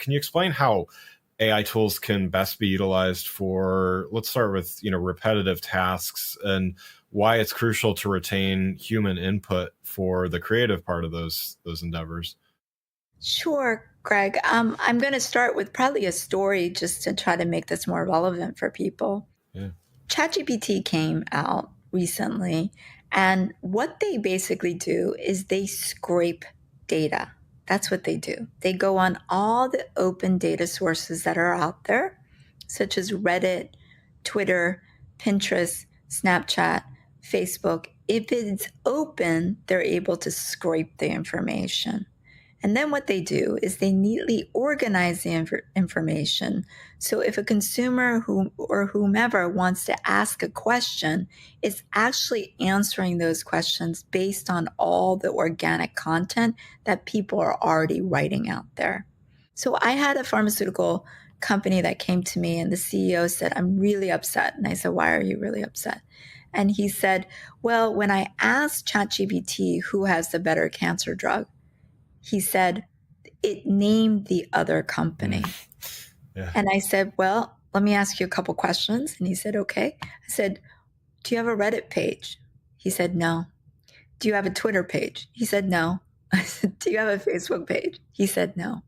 Can you explain how AI tools can best be utilized for, let's start with, repetitive tasks, and why it's crucial to retain human input for the creative part of those endeavors? Sure, Greg. I'm going to start with probably a story just to try to make this more relevant for people. Yeah. ChatGPT came out recently, and what they basically do is they scrape data. That's what they do. They go on all the open data sources that are out there, such as Reddit, Twitter, Pinterest, Snapchat, Facebook. If it's open, they're able to scrape the information. And then what they do is they neatly organize the information. So if a consumer or whomever wants to ask a question, it's actually answering those questions based on all the organic content that people are already writing out there. So I had a pharmaceutical company that came to me, and the CEO said, "I'm really upset." And I said, "Why are you really upset?" And he said, "Well, when I asked ChatGPT who has the better cancer drug, he said, it named the other company." Yeah. And I said, "Well, let me ask you a couple questions." And he said, "Okay." I said, "Do you have a Reddit page?" He said, "No." "Do you have a Twitter page?" He said, "No." I said, "Do you have a Facebook page?" He said, "No."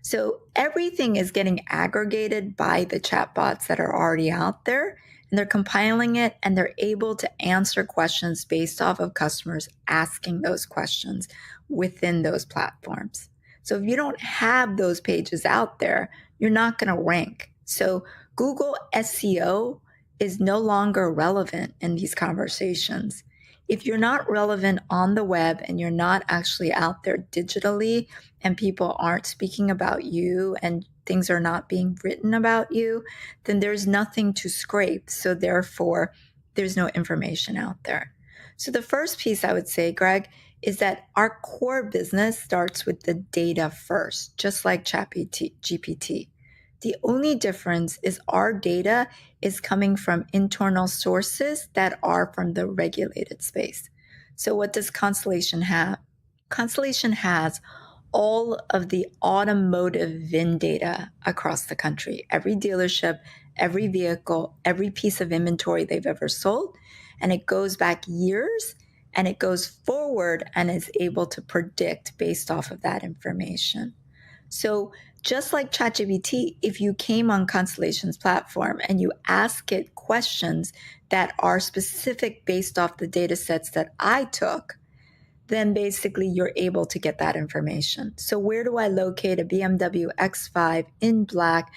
So everything is getting aggregated by the chatbots that are already out there, and they're compiling it, and they're able to answer questions based off of customers asking those questions within those platforms. So if you don't have those pages out there, you're not going to rank. So Google SEO is no longer relevant in these conversations. If you're not relevant on the web and you're not actually out there digitally, and people aren't speaking about you and things are not being written about you, then there's nothing to scrape. So therefore, there's no information out there. So the first piece I would say, Greg, is that our core business starts with the data first, just like ChatGPT. The only difference is our data is coming from internal sources that are from the regulated space. So what does Constellation have? Constellation has all of the automotive VIN data across the country, every dealership, every vehicle, every piece of inventory they've ever sold. And it goes back years and it goes forward and is able to predict based off of that information. So just like ChatGPT, if you came on Constellation's platform and you ask it questions that are specific based off the data sets that I took, then basically you're able to get that information. So where do I locate a BMW X5 in black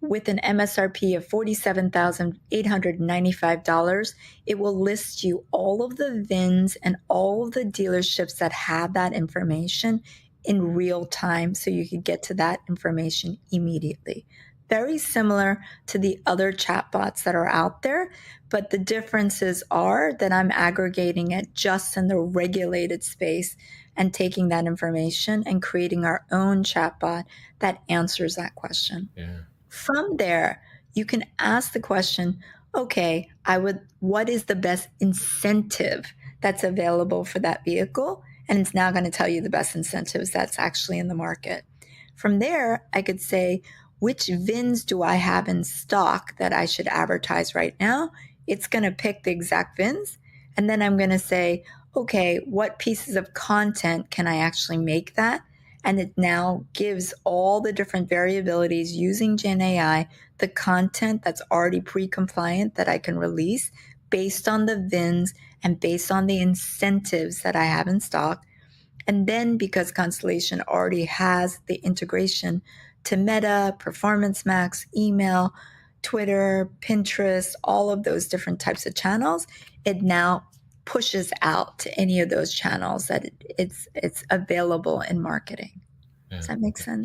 with an MSRP of $47,895? It will list you all of the VINs and all of the dealerships that have that information in real time, so you could get to that information immediately. Very similar to the other chatbots that are out there, but the differences are that I'm aggregating it just in the regulated space and taking that information and creating our own chatbot that answers that question. Yeah. From there, you can ask the question, okay, what is the best incentive that's available for that vehicle? And it's now going to tell you the best incentives that's actually in the market. From there, I could say, which VINs do I have in stock that I should advertise right now? It's going to pick the exact VINs. And then I'm going to say, okay, what pieces of content can I actually make that? And it now gives all the different variabilities using Gen AI, the content that's already pre-compliant that I can release based on the VINs and based on the incentives that I have in stock. And then because Constellation already has the integration to Meta, Performance Max, email, Twitter, Pinterest, all of those different types of channels, it now pushes out to any of those channels that it's available in marketing. Yeah. Does that make sense?